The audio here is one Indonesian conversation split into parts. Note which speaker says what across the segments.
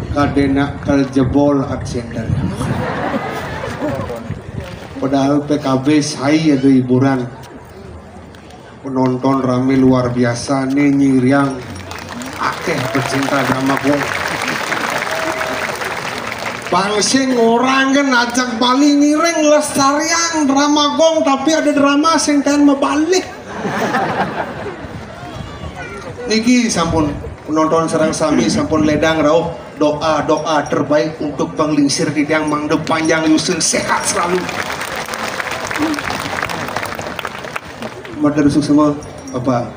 Speaker 1: Kadena terjebol aksender. Padahal PKB saya ada hiburan, penonton rame luar biasa nih, nyiriang akeh pecinta drama gong. Bangsing orang kan ajak balik ngiring lestarian drama gong, tapi ada drama sing kan membalik. Niki sampun penonton serang sami sampun ledang rauh doa terbaik untuk penglingsir di tiang mangde panjang yusun sehat selalu. Matur semua Bapak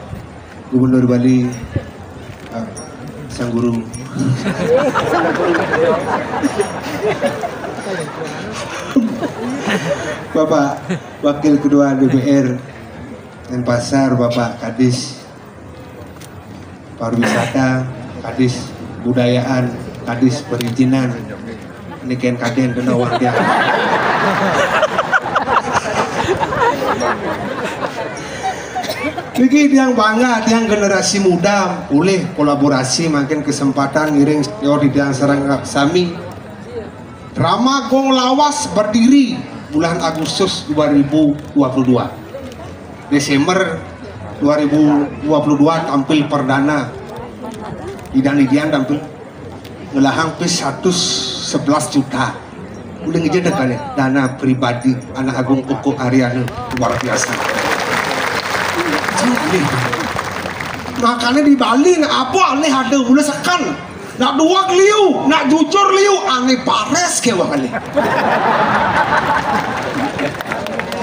Speaker 1: Gubernur Bali, Sang Guru. Bapak Wakil Ketua DPR Denpasar, Bapak Kadis Pariwisata, Kadis Budayaan, Kadis Perizinan, ini kan kaden dan awak dia. Niki yang bangga, yang generasi muda boleh kolaborasi, makin kesempatan ngiring di yang serang sami. Drama Gong Lawas berdiri bulan Agustus 2022. Desember 2022 tampil perdana. Idan tampil ngelahang pis 111 juta. Udah ngejedek kan ya, dana pribadi anak Agung Koko Aryana luar biasa. Makanya di Bali nak apa aneh ada boleh sekan, nak dua liu, nak jujur liu aneh pares ke kali.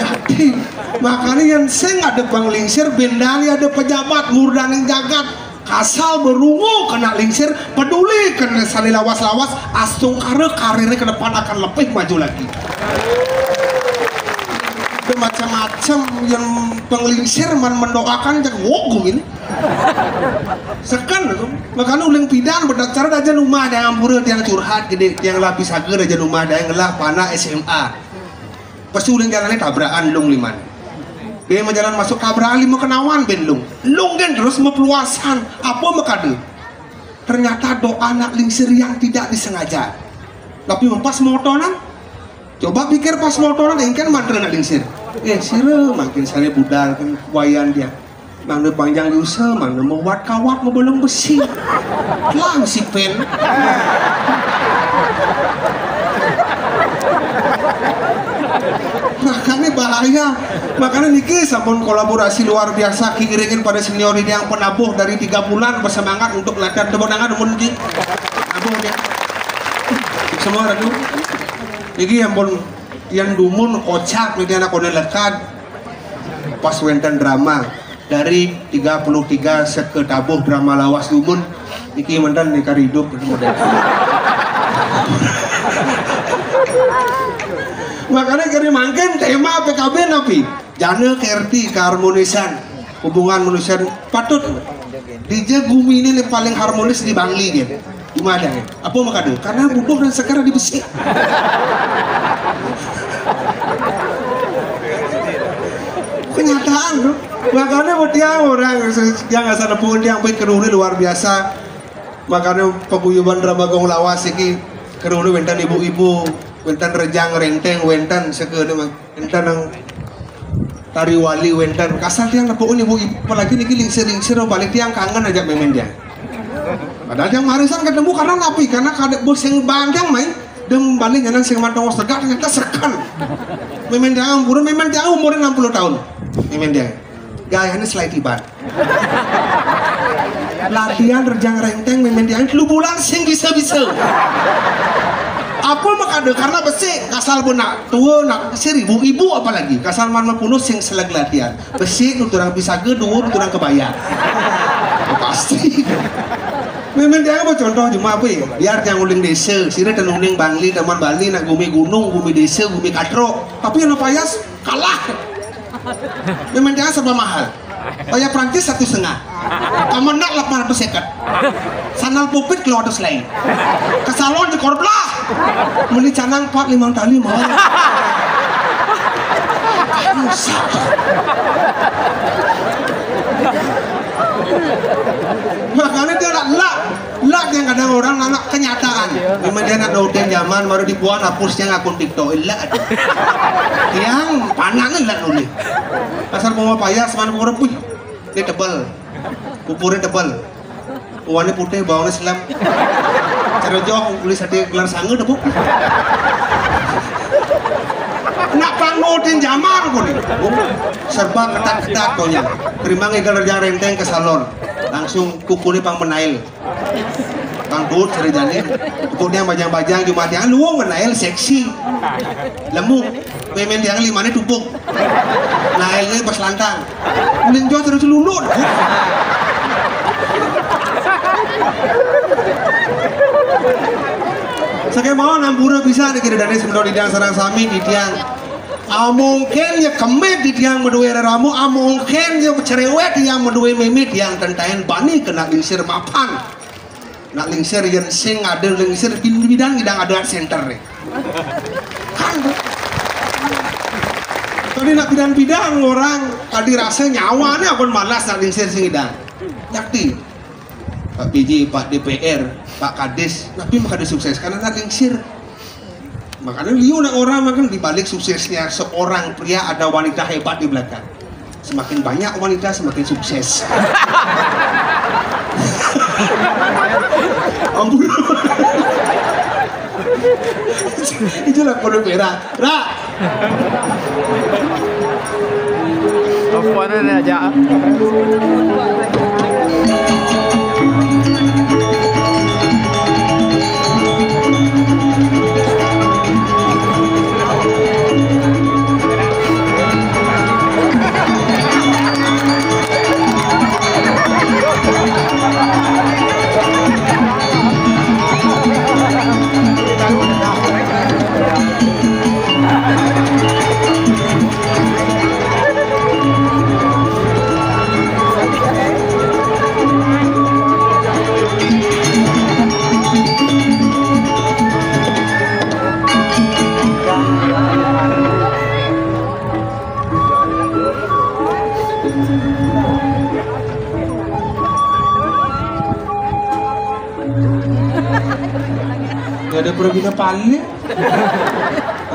Speaker 1: Jadi makanya yang seng ada penglingsir bendali ada pejabat murdan yang jagat kasal berungu kena lingsir peduli kena sali lawas-lawas astung karirnya ke depan akan lebih maju lagi. Macam-macam yang penglingsir mendoakan jangan wogum ini sekan makanya uling pidan berdasar aja rumah ada yang pura yang curhat gede yang lapis agar aja rumah ada yang ngelah panah SMA pasti uling jalannya tabrakan lung liman dia menjalan masuk tabrakan lima kenawan ben lung kan terus mau peluasan apa makade ternyata doa anak lingsir yang tidak disengaja tapi mempas motoran coba pikir pas motoran ini kan mantra nak lingsir sira makin saya budal kan wayan dia mana panjang usaha mana mau wat kawat mau bolong besi lang si pen makanya bahaya makanya niki sampun kolaborasi luar biasa kiringin pada senior ini yang penabuh dari 3 bulan bersemangat untuk latihan tebenangan mungkin abuh dia semua radu niki yang pun yang dumun kocak nih anak kode lekat pas wenten drama dari 33 seke tabuh drama lawas dumun niki mantan nikah hidup makanya kari mangken tema PKB napi jana kerti keharmonisan hubungan manusia patut DJ bumi ini paling harmonis di Bangli gitu gimana ya apa makanya karena bubuh dan sekarang di besi kenyataan loh makanya buat dia orang yang nggak sadar pun yang baik keruni luar biasa makanya paguyuban drama Gong Lawas ini keruni wentan ibu-ibu wentan rejang renteng wentan segede wentan yang tari wali wentan kasar tiang napun ibu-ibu apalagi ini lingsir-lingsir balik tiang kangen aja memen dia padahal yang marisan ketemu karena napi karena kadek bos yang bandang main dem balik jangan sing matang segak ternyata sekan memen dia umurnya 60 tahun memen dia gayanya selai tiban latihan rejang renteng memen dia 3 bulan sing bisa-bisa apa makade karena besi kasal pun nak tua nak seribu ibu apalagi kasal man punuh sing selag latihan besi nuturang bisa gedung nuturang kebayar pasti memang dia apa contoh cuma apa ya biar yang uling desa sira dan uling Bangli teman Bali nak gumi gunung gumi desa gumi katro tapi yang payas kalah memang dia serba mahal kayak Prancis 1,5 Kemenang 800 seket. Sandal pupit keluar terus lain. Ke salon di korbelah. Beli canang 4-5 tali mau. Rusak. Makanya dia lak yang kadang orang anak kenyataan. Memang dia nak doden zaman baru dibuat hapusnya akun TikTok. Lak yang panangan lah nulis. Asal mau payah seman orang puy. Dia tebal. Pupurnya tebal. Warna putih bawahnya selam. Cara jauh tulis ada gelar sangga dah bu. Nak panggotin zaman kau ni. Serba ketat-ketat kau nya. Terima ngegal kerja renteng ke salon. Langsung kukulnya pang menail. Pang dut cari janin. Kukulnya bajang-bajang Jumat yang luang menail seksi. Lemu. Pemen yang 5 ni tupuk. Nailnya pas lantang. Uling jauh terus lulut. Sakit mau nampura bisa dikira dari sebenarnya di tiang sarang sami di tiang. Mungkin ya kemet di tiang medue ramu, mungkin ya cerewet yang medue memit yang tentain bani kena lingsir mapan. Nak lingsir yang sing ada lingsir bidang ada center nih. Kan tadi nak bidang orang tadi rasa nyawa nih akon malas nak lingsir sing idang. Yakti Pak PJ, Pak DPR, Pak Kades, tapi maka ada sukses karena nak lingsir. Makanya liu nak orang makan dibalik suksesnya seorang pria ada wanita hebat di belakang. Semakin banyak wanita semakin sukses. Ampun. Itulah kode perak. Rak.
Speaker 2: Apa ni aja?
Speaker 1: Gak ada perbina paling.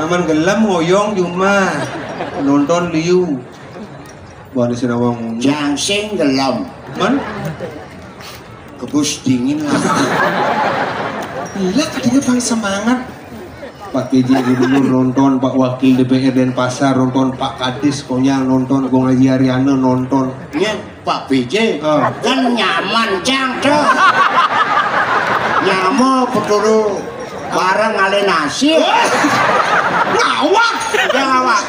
Speaker 1: Aman gelam ngoyong di rumah nonton liu. Buat di Sinawang.
Speaker 3: Jangsing gelam.
Speaker 1: Man?
Speaker 3: Kebus dingin lah.
Speaker 1: Gila tadinya bang semangat. Pak PJ Gubernur nonton, Pak Wakil DPR Denpasar nonton, Pak Kadis Konyang nonton, Gong Haji Ariana nonton.
Speaker 3: Iya Pak PJ kan nyaman cang tuh. Nyamo peturu bareng ale nasi.
Speaker 1: Ngawak!
Speaker 3: Ngawak.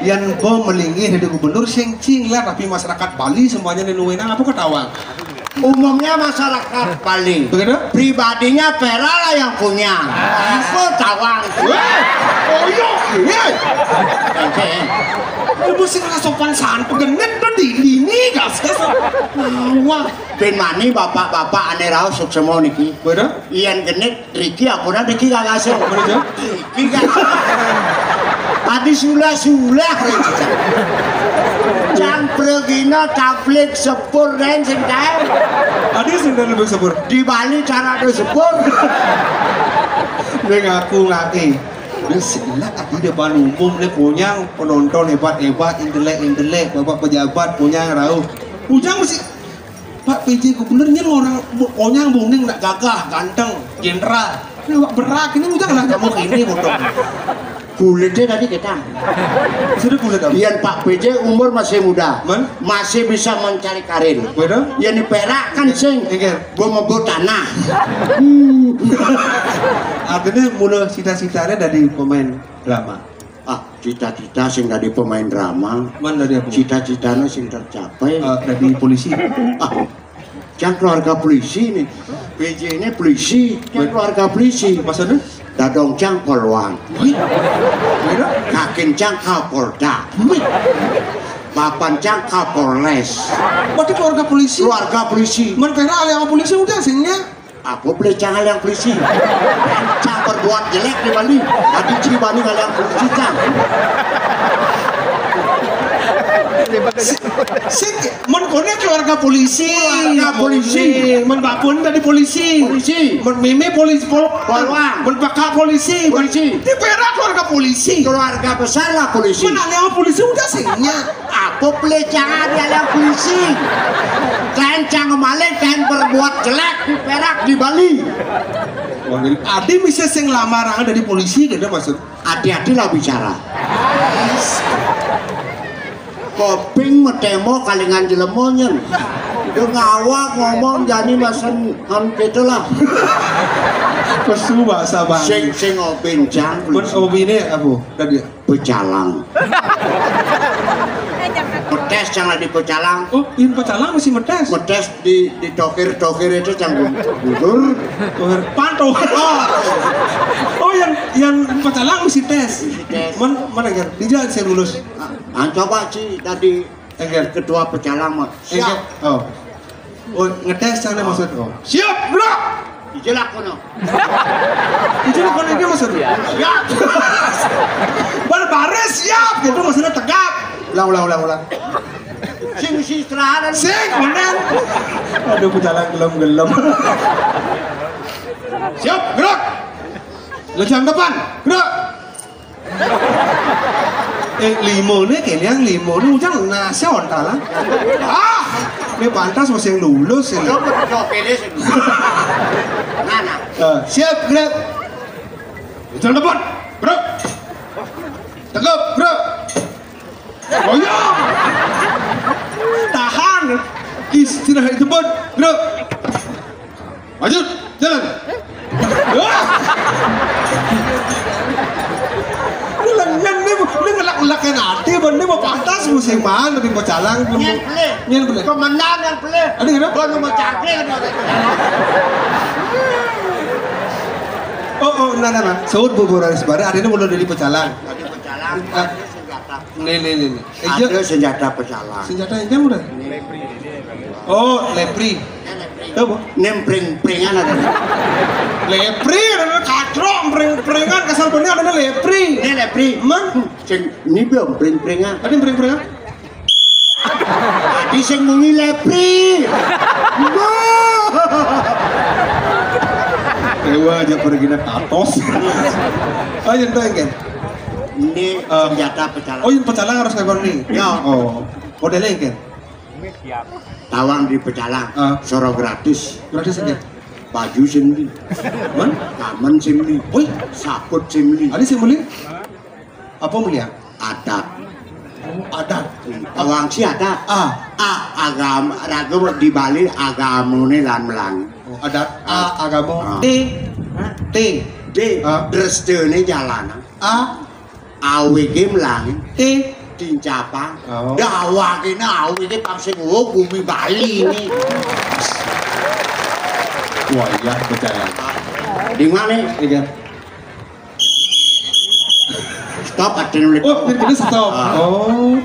Speaker 1: Yang bom melingih dari gubernur sing lah, tapi masyarakat Bali semuanya nenuenang apa ketawang?
Speaker 3: Umumnya masyarakat Bali.
Speaker 1: Begitu?
Speaker 3: Pribadinya Pera lah yang punya. Aku tawang.
Speaker 1: Lu mesti kena sopan santun genet ini gas. Wah,
Speaker 3: Ben mani bapak-bapak ane rau suksemo niki.
Speaker 1: bener?
Speaker 3: Iyan genet Riki apuna Riki gak asal. Riki gak. Adi sulah Jang pregina tablik sepur dan sendal.
Speaker 1: Adi sudah lebih sepur.
Speaker 3: Di Bali cara ada sepur.
Speaker 1: Dia ngaku ngaki. Dia silat adi depan umum dia punya penonton hebat-hebat, intelek, bapak pejabat punya rau. Ujang mesti Pak PJ Gubernurnya orang onyang bungning nak gagah, ganteng, jenderal. Ini awak berak ini ujang lah kamu ini motor.
Speaker 3: Kulitnya tadi kita.
Speaker 1: Sudah kulit apa?
Speaker 3: Iyan Pak PJ umur masih muda.
Speaker 1: Man?
Speaker 3: Masih bisa mencari karir.
Speaker 1: Bener?
Speaker 3: Iyan di Perak kan sing. Gua mau buat tanah.
Speaker 1: Artinya mulai cita-citanya dari pemain drama.
Speaker 3: Cita-cita sing dari pemain drama.
Speaker 1: Mana dari apa?
Speaker 3: Cita-citanya sing tercapai.
Speaker 1: Dari polisi.
Speaker 3: Jangan keluarga polisi nih. PJ ini polisi. Jangan keluarga polisi.
Speaker 1: Maksudnya?
Speaker 3: Dadong cang polwan.
Speaker 1: Bener?
Speaker 3: Kakin cang kapolda. Papan cang Kapolres.
Speaker 1: Berarti keluarga polisi.
Speaker 3: Keluarga polisi.
Speaker 1: Men pera yang polisi udah singnya.
Speaker 3: Aku beli cang yang polisi. Cang berbuat jelek di Bali. Tadi ciri Bali yang polisi cang.
Speaker 1: Sing men kone keluarga polisi.
Speaker 3: Keluarga polisi.
Speaker 1: Men bapun dari polisi.
Speaker 3: Polisi.
Speaker 1: Men meme polisi
Speaker 3: Polwan.
Speaker 1: Men pakak polisi.
Speaker 3: Polisi.
Speaker 1: Di pera keluarga polisi.
Speaker 3: Keluarga besar lah polisi.
Speaker 1: Men yang polisi udah singnya.
Speaker 3: Aku beli cang yang polisi. Kain cang kemarin kain berbuat jelek di Perak di Bali.
Speaker 1: Ade bisa sing lamaran dari polisi gitu maksud.
Speaker 3: Hati-hati lah bicara. Koping metemo kalingan jelemonyen. Dia ngawak ngomong jadi masan gitu lah.
Speaker 1: Pesu bahasa bang.
Speaker 3: Sing opin cang.
Speaker 1: Men obine apa? Tadi.
Speaker 3: Pecalang. Metes cang di pecalang.
Speaker 1: Oh, ini pecalang masih metes.
Speaker 3: Metes di tokir itu cang gugur.
Speaker 1: Pantau. Oh, yang pecalang masih tes.
Speaker 3: Tes.
Speaker 1: Mana kan? Dia saya lulus.
Speaker 3: Coba sih tadi
Speaker 1: Enggak.
Speaker 3: ketua pecalang mah. Siap.
Speaker 1: Oh. Oh, ngetes sana maksud. Oh. Siap, gerak.
Speaker 3: Dijelak kono.
Speaker 1: Itu kan ini maksudnya. Siap. Baris siap. Gitu maksudnya tegap. Ulang.
Speaker 3: Sing istirahat.
Speaker 1: Sing, mana? Aduh, pecalang gelem. Siap, gerak. Lejang depan, gerak. Limo nih kayaknya limo nih ujang nasion talang. Ini pantas masih yang lulus ini. Siap, gerak. Lejang depan, gerak. Tegap, gerak. Goyang. Tahan. Istirahat depan, gerak. Maju, jalan. Ini ngelak-ngelakkan hati, ini mau pantas musim mana di pecalang.
Speaker 3: Nyen beli. Kemenang yang beli.
Speaker 1: Ada kenapa?
Speaker 3: Gua nomor cakri.
Speaker 1: Oh, nah. Saud bubur hari sebarang, ada ini mulai dari pecalang.
Speaker 3: Tadi pecalang, senjata.
Speaker 1: Nih.
Speaker 3: Ada senjata pecalang.
Speaker 1: Senjata ini udah. Oh, lepri. Apa?
Speaker 3: Nempring-pringan ada.
Speaker 1: Lepri, ada kacrong, pring-pringan, kasar bener ada lepri.
Speaker 3: Ini lepri.
Speaker 1: Man,
Speaker 3: Ini belum pring-pringan.
Speaker 1: ada pring-pringan?
Speaker 3: Tadi sing mungi lepri.
Speaker 1: Dewa aja pergi na tatos. Oh, yang itu kan?
Speaker 3: Ini senjata pecalang.
Speaker 1: Oh, yang pecalang harus kayak nih.
Speaker 3: Ya.
Speaker 1: Oh, modelnya kan?
Speaker 3: Tawang di pecalang. Soro gratis.
Speaker 1: Gratis aja.
Speaker 3: Baju simli.
Speaker 1: Man?
Speaker 3: Kamen simli.
Speaker 1: Woi,
Speaker 3: Saput simli.
Speaker 1: ada sih beli? Apa mulia?
Speaker 3: Adat.
Speaker 1: Oh, ada.
Speaker 3: Tawang si ada. Agama ragam di Bali agamane lan-lan.
Speaker 1: Oh, ada agama. T.
Speaker 3: D. Drestene jalanan. Awege mlang.
Speaker 1: T.
Speaker 3: Dincapang.
Speaker 1: Oh.
Speaker 3: Dawa kene awege pamsing bumi Bali ini.
Speaker 1: Wah, iya percaya.
Speaker 3: Di mana?
Speaker 1: Iya.
Speaker 3: Stop ada nulis.
Speaker 1: Oh, ini stop. Oh.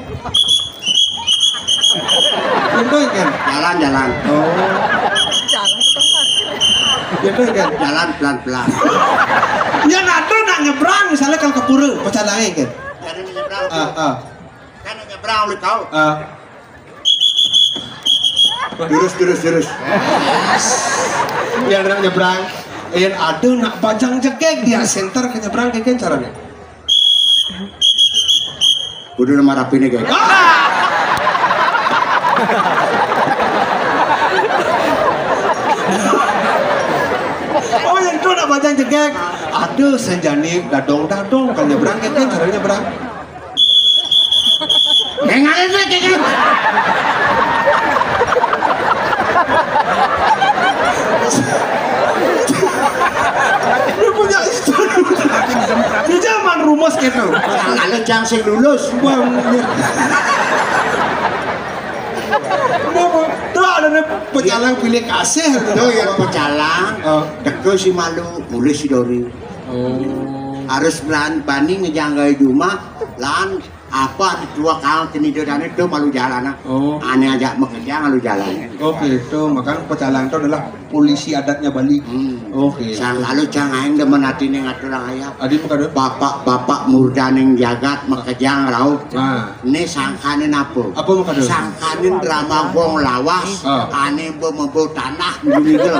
Speaker 1: Itu kan?
Speaker 3: Jalan.
Speaker 1: Oh. Itu kan?
Speaker 3: Jalan pelan-pelan.
Speaker 1: Ya nado nak nyebrang misalnya kalau ke pura pecalangnya kan?
Speaker 3: Karena nyebrang. Kan nyebrang oleh kau. Terus.
Speaker 1: Yang nak nyebrang, yang ada nak bajang jekek dia center ke nyebrang kayak caranya.
Speaker 3: Kudu nama rapine guys.
Speaker 1: Oh yang itu nak bajang jekek, ada senjani dadong kan nyebrang kayak caranya nyebrang.
Speaker 3: Nengarin kayak.
Speaker 1: Dia punya istri. Dia zaman rumus gitu.
Speaker 3: Kalau jangan sing lulus.
Speaker 1: Tuh ada pecalang pilih kasih.
Speaker 3: Tuh yang pecalang. Deko si malu mulai si Dori. Harus bani ngejanggai rumah lan apa dua kali kenidoran itu malu jalan.
Speaker 1: Oh.
Speaker 3: Aneh aja bekerja malu jalan.
Speaker 1: Oke, itu makanya pecalang itu adalah polisi adatnya Bali. Oke.
Speaker 3: Selalu jangan demen hati nih ngatur ayah.
Speaker 1: Adi makanya
Speaker 3: Bapak murdaning jagat makejang raut.
Speaker 1: nah
Speaker 3: Ini sangkanin apa?
Speaker 1: apa makanya
Speaker 3: Sangkanin drama gong lawas. Aneh membawa tanah gitu.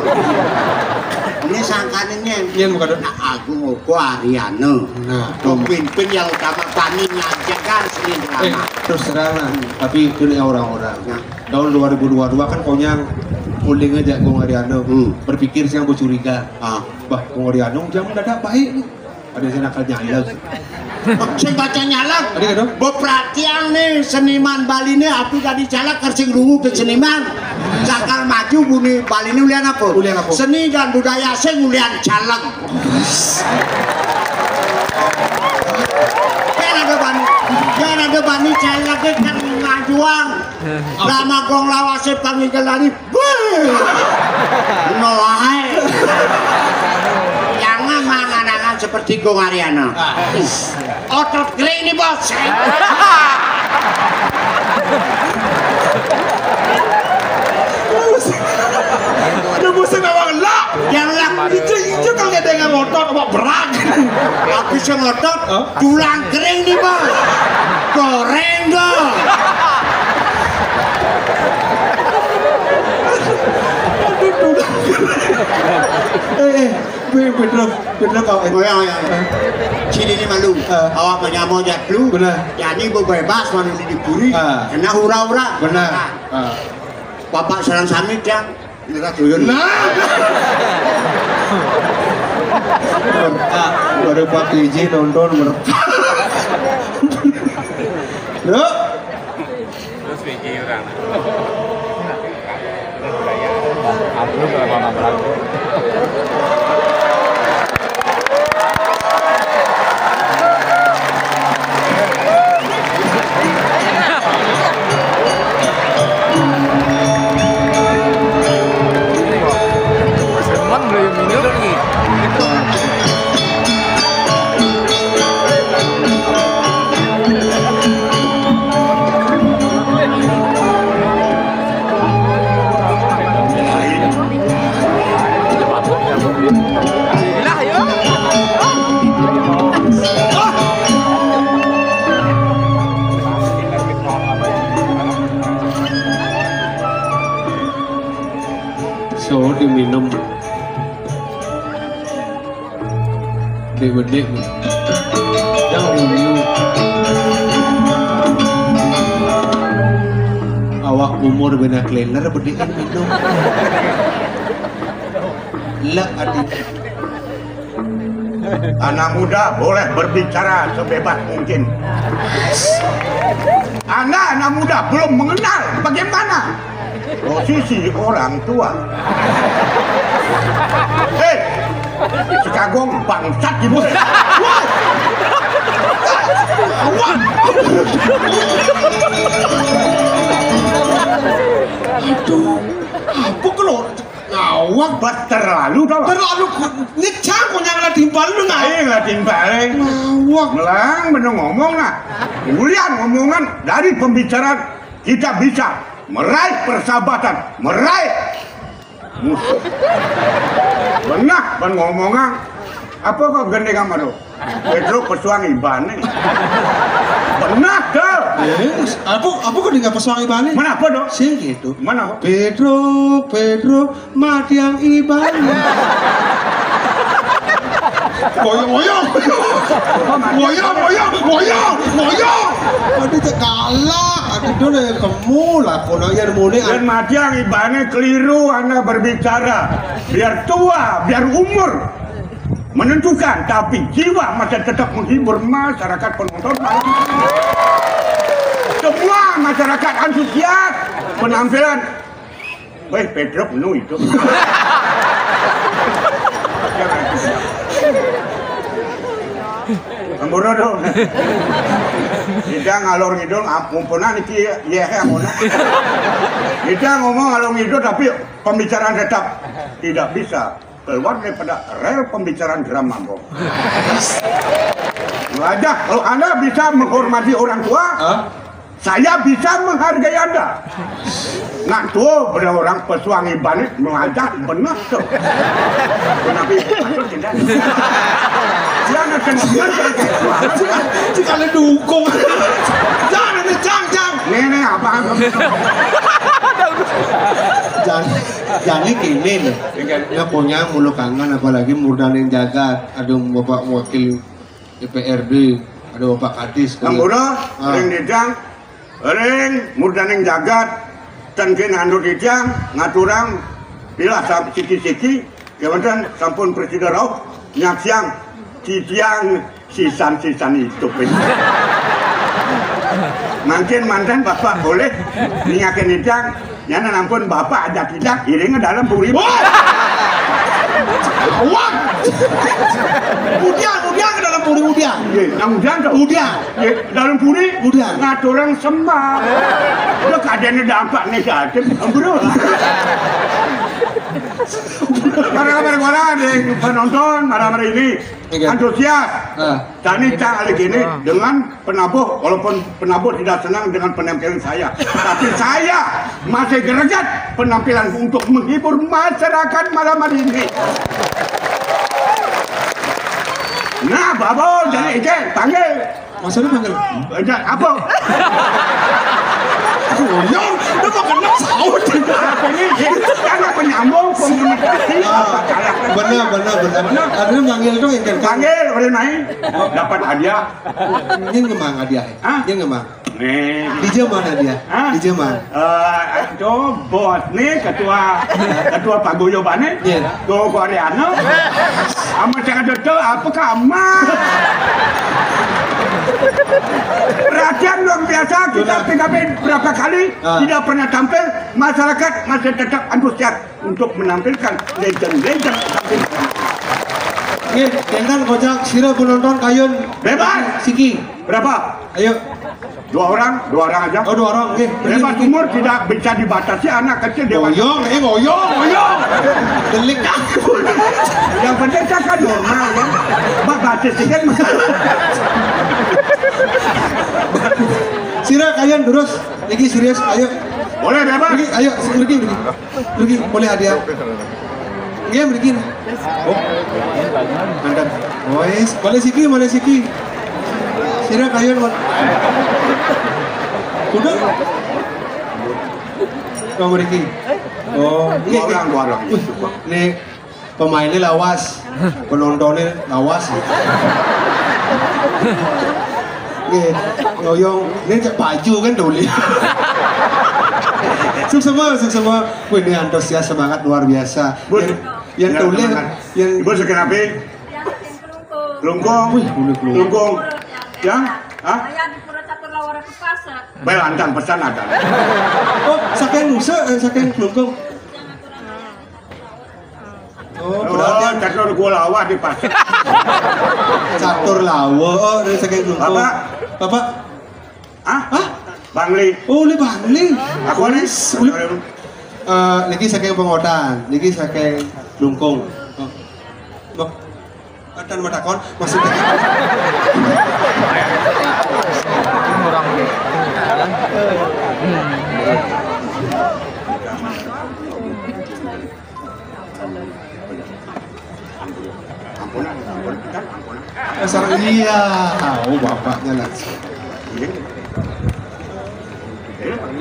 Speaker 3: Ini sangkaninnya.
Speaker 1: Iya makanya
Speaker 3: Nah, Agung Oko Ariano.
Speaker 1: nah
Speaker 3: Pemimpin yang utama Pani ngajakan seni drama.
Speaker 1: terus terang lah. Tapi itu nih orang-orang
Speaker 3: Nah.
Speaker 1: tahun 2022 kan konyang uling aja Gong Ariano berpikir siang gue curiga bah Gong Ariano jangan mendadak baik nih ada yang nakal nyala
Speaker 3: Saya baca nyalak.
Speaker 1: ada kan dong
Speaker 3: Beperhatian nih seniman Bali nih api tadi calak kersing rungu ke seniman. Sakal maju buni Bali ini ulian apa?
Speaker 1: Ulian apa?
Speaker 3: Seni dan budaya saya ulian calak. Jangan ada bani calak kan ngajuang. Lama gong lawase panggil lari. Noai. Jangan mangan-mangan seperti Gong Ariana. Otot kering nih bos.
Speaker 1: ada bosan awang lah
Speaker 3: Yang lak
Speaker 1: itu kalau nggak ada yang ngotot apa berat
Speaker 3: aku bisa ngotot tulang kering nih bos. Goreng dong.
Speaker 1: Pedro kau
Speaker 3: Oh ya. Sini ini malu. Awak banyak mau jatlu.
Speaker 1: Benar.
Speaker 3: Jadi bebas malu di dipuri. Kena hura-hura.
Speaker 1: benar
Speaker 3: Bapak serang samit yang dekat tuyun.
Speaker 1: baru Pak PJ nonton mereka Loh
Speaker 2: Terus pikir orang. Upload berapa lama? Semen belum minum lagi. Lah yo.
Speaker 1: so diminum gede yang minum awak umur benak leler bedikan minum lah adik
Speaker 4: Anak muda boleh berbicara sebebas mungkin. Anak muda belum mengenal bagaimana posisi orang tua. Hei, Cikagong bangsat ibu.
Speaker 1: aduh apa kalau awak
Speaker 4: Terlalu tau.
Speaker 1: terlalu ngecang kok nyangla timbal lu nggak
Speaker 4: Aing lah timbalik.
Speaker 1: awak
Speaker 4: Melang bener ngomong nah. Kemudian ngomongan dari pembicaraan kita bisa meraih persahabatan, meraih musuh. Benar ban ngomongan. Apa kok gede kamu tuh? Pedro pesuang iban nih. Benar tuh.
Speaker 1: apa kok nggak pesuang ibane
Speaker 4: Mana apa dong?
Speaker 1: sing gitu
Speaker 4: Mana apa?
Speaker 1: Pedro mati yang ibane boyong aduh galak aduh dole kamu lah kono ya mulai
Speaker 4: Dan mati yang ibannya keliru Anda berbicara. Biar tua, biar umur menentukan, tapi jiwa masih tetap menghibur masyarakat penonton. Semua masyarakat antusias penampilan. Weh, Pedro penuh itu. Ambono dong. Kita ngalor ngidul, mumpuna niki ya amona. Kita ngomong ngalor ngidul tapi pembicaraan tetap tidak bisa keluar daripada rel pembicaraan drama, Bro. Wajah, kalau Anda bisa menghormati orang tua, saya bisa menghargai Anda. Nak tuh pada orang pesuangi balik mengajak benar tuh. Kenapa itu tidak? Jangan kenapa?
Speaker 1: Jika ada dukung. Jangan.
Speaker 4: Nenek apa?
Speaker 1: Jangan kini nih. Ya punya mulu kangen apalagi Murdaning Jagat, ada bapak wakil DPRD, ada bapak Kadis.
Speaker 4: Nampura, ring dijang, ring Murdaning Jagat, tengkin handuk dijang, ngaturang, bila sampai siki-siki, kemudian sampun presiden rauh, nyaksiang, ciciang, sisan-sisan itu. Mungkin mantan bapak boleh ningakin dijang, nyana nampun bapak ada tidak, iringnya dalam 10.000.
Speaker 1: Awak. Udian ke dalam puri udian.
Speaker 4: Yang udian dalam puri
Speaker 1: Udian.
Speaker 4: ngaturang sembah. Udah keadaannya dampak negatif, bro. Para penonton malam hari ini antusias. Tani kali ini dengan penabuh, walaupun penabuh tidak senang dengan penampilan saya, tapi saya masih greget penampilan untuk menghibur masyarakat malam hari ini. Nah, Babo, jadi panggil.
Speaker 1: Maksudnya panggil?
Speaker 4: Apa?
Speaker 1: Yang udah mau kena saut.
Speaker 4: Ini karena penyambung komunikasi.
Speaker 1: Benar. Ada manggil tuh yang
Speaker 4: Panggil, boleh main. Dapat hadiah.
Speaker 1: Ini ngemang hadiah. Ini ngemang.
Speaker 4: Nih.
Speaker 1: Di mana dia? Di Jerman.
Speaker 4: Itu bos nih ketua paguyuban nih. Tuh Koreano. Ama jangan dodol apa kamu? Perhatian luar biasa, kita PKB berapa kali tidak pernah tampil, masyarakat masih tetap antusias untuk menampilkan legend-legend.
Speaker 1: Oke, dengan kocak sira penonton kayun
Speaker 4: Bebas.
Speaker 1: Siki.
Speaker 4: Berapa?
Speaker 1: Ayo.
Speaker 4: Dua orang aja.
Speaker 1: Oh, 2 orang. Oke.
Speaker 4: Bebas umur tidak bisa dibatasi, anak kecil dewasa.
Speaker 1: Ngoyong. Delik.
Speaker 4: Yang penting kan normal ya. Batas sedikit.
Speaker 1: Sira kayun terus. Lagi serius. Ayo.
Speaker 4: Boleh bebas.
Speaker 1: Pergi, ayo, pergi. Boleh hadiah. Iya, pergi. Oh. Mantap. Boys, boleh Siki. Sira kayun. Udah. Kamu pergi. Oh,
Speaker 4: Dua orang.
Speaker 1: Nih pemainnya lawas, penontonnya lawas. Ngoyong, ini cek baju kan dulu. Sukses semua. Wih, ini antusias semangat luar biasa. Yang tulis, yang
Speaker 4: ibu sekenapa? Lungkung.
Speaker 1: Wih,
Speaker 4: Lungkung. Yang? Hah?
Speaker 5: Saya di Pura Catur Lawara ke pasar.
Speaker 4: Belantan pesan ada.
Speaker 1: oh, saking nusa, saking lungkung. Oh, berarti
Speaker 4: catur gua lawa di pasar.
Speaker 1: catur lawa. Oh, dari saking lungkung. Bapak?
Speaker 4: Hah? Bangli.
Speaker 1: Oh, li Bangli.
Speaker 4: Aku nih.
Speaker 1: Niki saking pengotan, niki saking lungkung. Dan matakon maksudnya
Speaker 2: orang
Speaker 1: dasar iya. Oh, bapaknya langsung.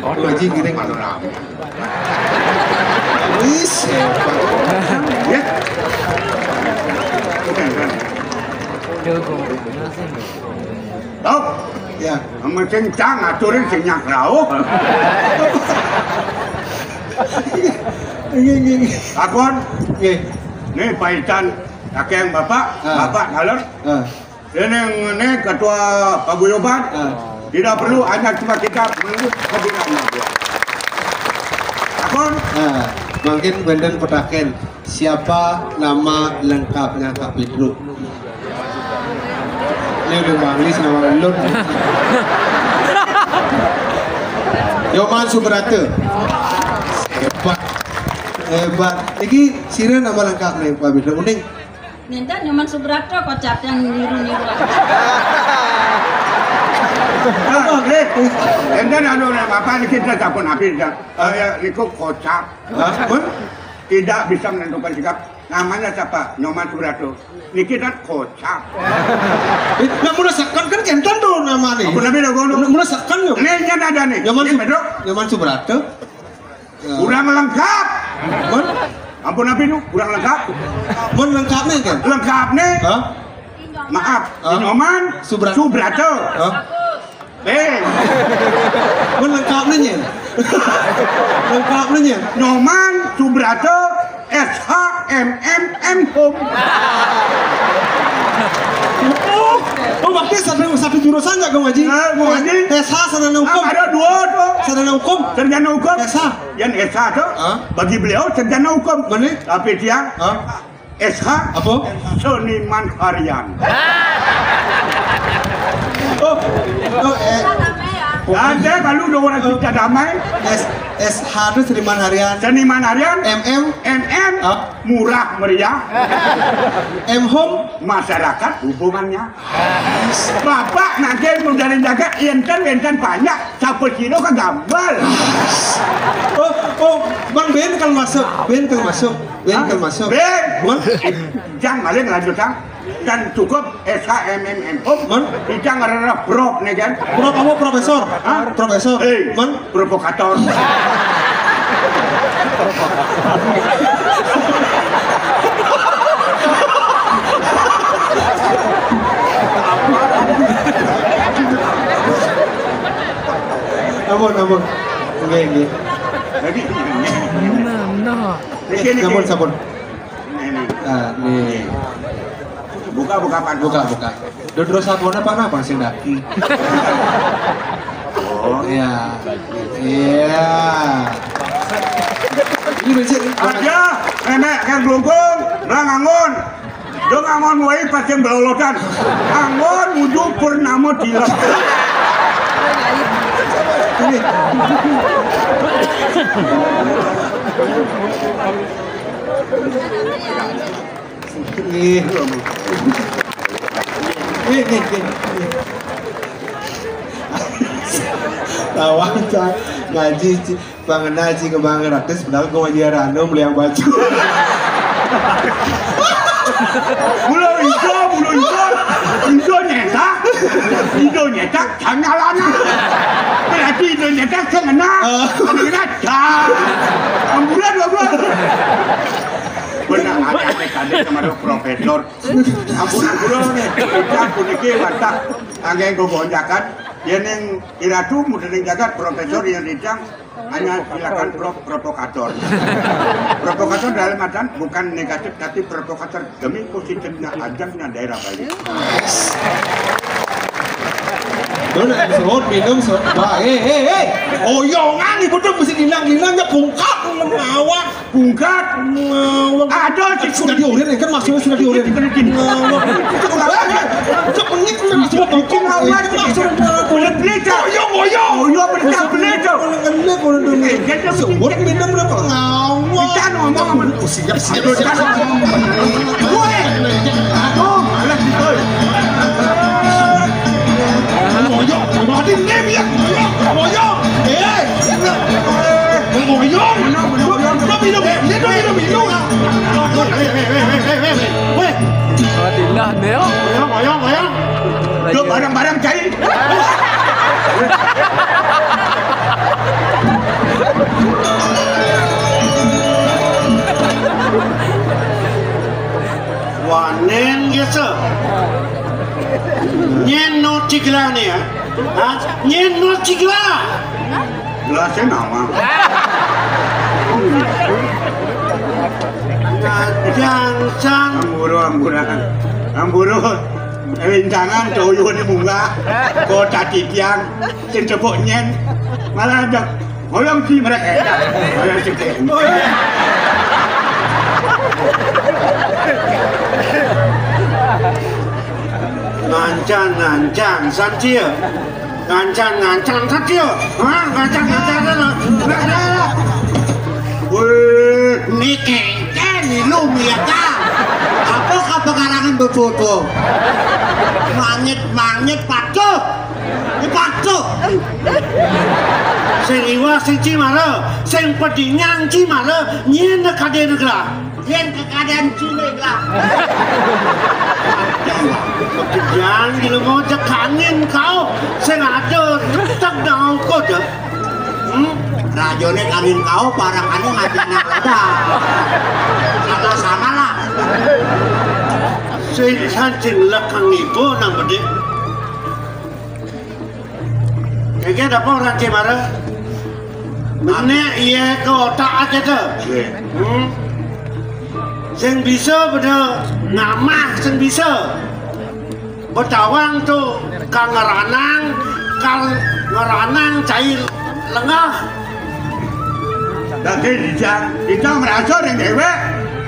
Speaker 1: Oh, Haji giring panorama. Wis,
Speaker 4: Ya. Tahu?
Speaker 1: ya.
Speaker 4: Sama kencang aturin senyak rauh.
Speaker 1: Nggih.
Speaker 4: Akon,
Speaker 1: Nggih.
Speaker 4: nih paitan kakek bapak ngaler. Ini ketua paguyuban. Tidak perlu hanya cuma kita menunggu kebenaran. Akon,
Speaker 1: Mungkin benden petaken siapa nama lengkapnya Kak Pedro. Ini udah Bangli sama Lun. Yoman Subrata. Hebat. Ini sira nama lengkap nih Pak Pedro. Uning
Speaker 5: Nenda nyaman Subrata kocap yang niru-niru.
Speaker 4: Enten anu apa kita sapun api itu kocak. Tidak bisa menentukan sikap. Namanya siapa? Nyoman Subrata. Niki kan kocak.
Speaker 1: Nah merasakan kan kentan tuh namanya.
Speaker 4: Aku nabi dah gono.
Speaker 1: Merasakan yuk.
Speaker 4: Nenya ada nih.
Speaker 1: Nyoman Subrata.
Speaker 4: Kurang lengkap. Ampun nabi nu kurang lengkap.
Speaker 1: Mun lengkapnya kan?
Speaker 4: Lengkap nih. Maaf. Nyoman Subrata.
Speaker 1: Mun lengkapnya nya. Lengkapnya nya.
Speaker 4: Nyoman Subrata SHMMM Home.
Speaker 1: Oh, makanya satu jurusan nggak Kang Haji?
Speaker 4: Haji.
Speaker 1: SH sarjana hukum.
Speaker 4: Ada dua tuh.
Speaker 1: Sarjana hukum.
Speaker 4: Sarjana hukum.
Speaker 1: SH.
Speaker 4: Yang SH tuh bagi beliau sarjana hukum.
Speaker 1: Mana?
Speaker 4: Tapi dia SH
Speaker 1: apa?
Speaker 4: Seniman harian.
Speaker 1: Oh,
Speaker 4: Ada kalau udah orang kita damai.
Speaker 1: SH itu seniman harian.
Speaker 4: Seniman harian.
Speaker 1: MM.
Speaker 4: Murah meriah.
Speaker 1: M home.
Speaker 4: Masyarakat hubungannya. Bapak nanti udah jaga enten banyak. Sampai kilo ke gambar.
Speaker 1: Bang Ben kan masuk. Ben.
Speaker 4: Jangan malah lanjutkan. Dan cukup SHMMM kita ngerana prop nih kan.
Speaker 1: Prop apa profesor? Profesor.
Speaker 4: Provokator.
Speaker 1: Ampun. Nggih.
Speaker 4: Lagi.
Speaker 1: Sabun. Nih.
Speaker 4: Buka.
Speaker 1: Dodro sabunnya apa sih daki? Oh iya. Ini bensin.
Speaker 4: Aja, nenek kan gelungkung, ngangon. Dong ngangon wae pasti belolotan. Ngangon wujud purnama tilap.
Speaker 1: Ini. Nih. Tawang ngaji pangenaji ke Bang Ratis padahal gue ngaji random beli yang baju.
Speaker 4: Mula Indo nyetak tangalana. Berarti Indo nyetak kemana? Ambulan dua. Benar ada kemarin profesor. Ambulan nih. Kita puniki mantap. Angin gonjakan. Yang iratu mudah jagat profesor yang dicang hanya silakan provokator. Provokator dalam artian bukan negatif tapi provokator demi positifnya ajangnya daerah Bali.
Speaker 1: Dona sebut minum oyongan ibu tuh mesti hilang-hilangnya bungkat ngawak. Ada sih sudah diurin kan maksudnya sudah diurin. Ngawak. Cek menit masuk bungkung ngawak maksudnya kulit belica. Oyong belica. Sebut minum berapa ngawak. Kita ngomong siap. Woi. Aduh, malah gitu. Moyong, mati nem ya. Moyong. Moyong. Minum. Weh.
Speaker 2: Matilah Neo.
Speaker 1: Moyong.
Speaker 4: Duh, barang-barang cair.
Speaker 3: Wanen gitu. Nyen no cigla nih ya. Nyen no cigla.
Speaker 4: Gelasnya nama.
Speaker 3: Jangan
Speaker 4: Amburu. Rintangan toyo ni bunga. Kota titiang. Cencepok nyen. Malah ada. Orang si mereka. Orang si
Speaker 3: ngancang saja. Ngancang saja. Ngancang saja. Wih, ni kengken ni lu miaka. Apa pekarangan bodoh. Mangit patuh. Iki patuh.
Speaker 6: Sing iwa sing cimara, sing pedingan cimara, nyen kade negara.
Speaker 3: Yen kekadaan cilik lah.
Speaker 6: Jangan gila mau kangen kau, sing ada tak dau kau dah.
Speaker 3: Rajone kangen kau, parakannya ngajak nak roda. Sama-sama lah.
Speaker 6: Sing sancing lekang ibu nama dek. Kaya apa orang cimara? Mana iya kau tak aja tu. Sing bisa benda ngamah sing bisa. Betawang tu kang ngeranang cair lengah.
Speaker 4: Dadi dijang merasa ning dewek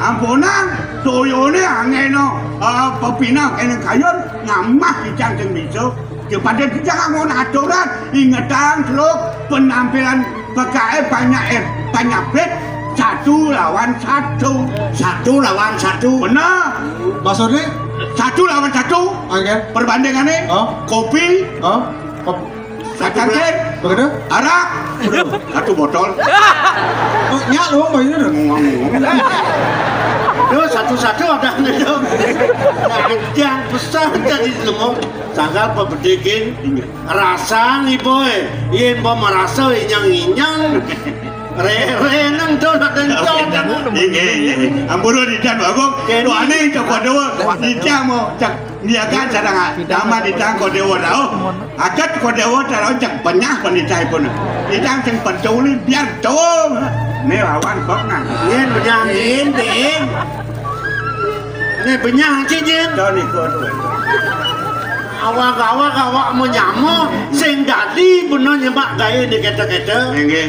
Speaker 4: ampunan toyone angeno pepina kene kayun ngamah dijang sing bisa. Kepada dijang ngono aturan ingetan seluk penampilan PKS banyak bet 1 lawan 1.
Speaker 3: 1 lawan 1.
Speaker 4: Benar.
Speaker 1: Maksudnya?
Speaker 4: 1 lawan 1.
Speaker 1: Oke.
Speaker 4: Perbandingannya kopi, kacangkir,
Speaker 1: Begitu?
Speaker 4: arak, 1 botol.
Speaker 1: Nyak lu mbak ini dong.
Speaker 6: Duh satu-satu ada nih dong. Yang besar jadi semua. Tanggal pembedikin rasa nih boy. Yen mau merasa inyang-inyang. Re nang tuh nak dencot.
Speaker 4: Ini, amburu dijang bagus. Doane coba dewa, dijang mau cak dia kan sedang nama dijang kau dewa tahu. Akat kau dewa tahu cak banyak pendijang pun. Dijang sing pencuri biar dong. Ini lawan kok nang.
Speaker 6: Yen benyahin ding. Ini benyah cincin.
Speaker 4: Tahu ni kau tu.
Speaker 6: Awak menyamu sing dadi bener nyemak gaya di kata-kata.
Speaker 4: Ini,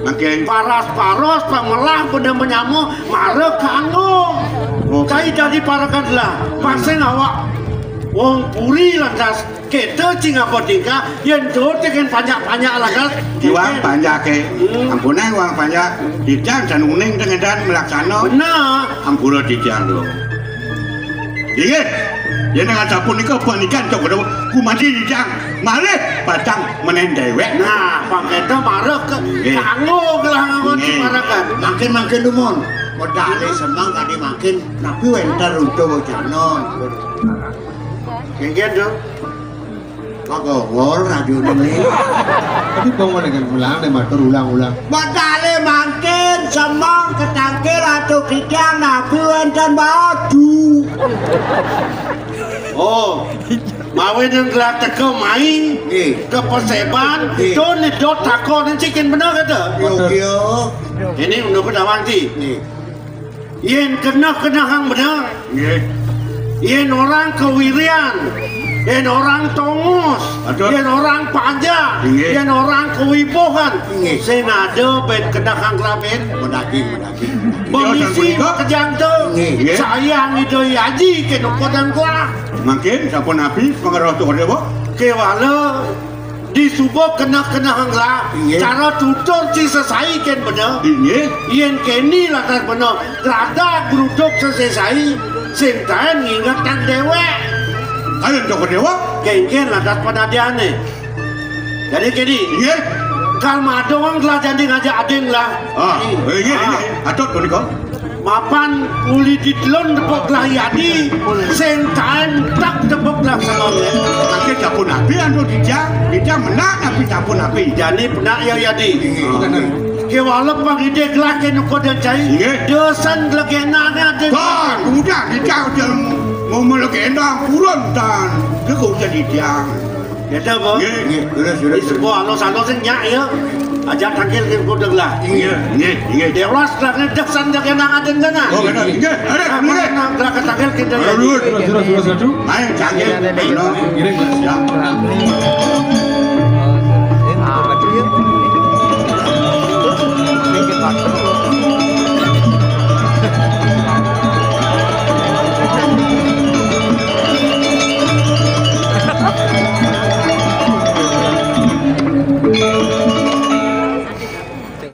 Speaker 4: makin
Speaker 6: Paras-paros pamelah bener menyamu marah kanggo. Kai dadi parakan lah. Pasien awak wong puri lantas kita cing apa tingkah yang jauh dengan banyak-banyak lantas.
Speaker 4: Uang banyak ke, ampunan uang banyak dijang dan uning dengan dan melaksana.
Speaker 6: Benar.
Speaker 4: Ampura dijang dulu. Ingat, dia dengan capun ni kau panikan kau kedua, ku mandi dijang, mari batang menendewek.
Speaker 6: Nah, pakai itu marah ke kanggo kelah ngawon cimarakan.
Speaker 3: Makin lumon. Modalnya sembang kadi makin, tapi wenter untuk janon.
Speaker 6: Kengken dong.
Speaker 3: Kagak ngol radio ini.
Speaker 1: Tapi bang mana kan ulang deh matur ulang.
Speaker 3: Modalnya makin sembang ketangkir atau kijang nabi wenter baju.
Speaker 6: Oh, mawe yang gelap teko main ke perseban, tu ni dot takon nanti cikin benar kata.
Speaker 3: Yo.
Speaker 6: Ini untuk kedawang ti. Yen kena hang benar. Yen orang kewirian, yen orang tongus, yen orang pajak, yen orang kewibohan. Senada ben kena hang labin.
Speaker 3: Mendaging.
Speaker 6: Memisi kejang tu. Sayang itu yaji ke nukodan gua.
Speaker 4: Makin siapa nabi pengaruh tu kedua.
Speaker 6: Kewala di subuh kena hangla cara tutur si sesai ken bener yen keni latar bener rada geruduk sesai sing tahan ngingatan dewek
Speaker 4: Kalian tu kedua.
Speaker 6: ken latar pada diane jadi kini kal madong lah jadi ngajak adeng lah
Speaker 4: Atot tu ni kau.
Speaker 6: mapan uli ditlon depok lah yadi sing tahan tak depok lah sama
Speaker 4: Makin siapa nabi anu dijang menang nabi siapa nabi.
Speaker 6: jadi penak ya yadi kewala pagi dia gelak ke nuko dan cai dosan legena ada
Speaker 4: Kan, udah dijang dia ngomong legenda kurang dan dia kau jadi dijang.
Speaker 6: ya dah apa
Speaker 3: Sudah.
Speaker 6: di sebuah alo-alo sing nyak ya ajak tangkil ke kodeng lah dewas lah ke dosan legena ada ngana
Speaker 4: Oh, kena ada.
Speaker 6: nak gelak ke tangkil ke
Speaker 1: Sudah.
Speaker 4: Main canggih.
Speaker 1: Ini
Speaker 4: Ya.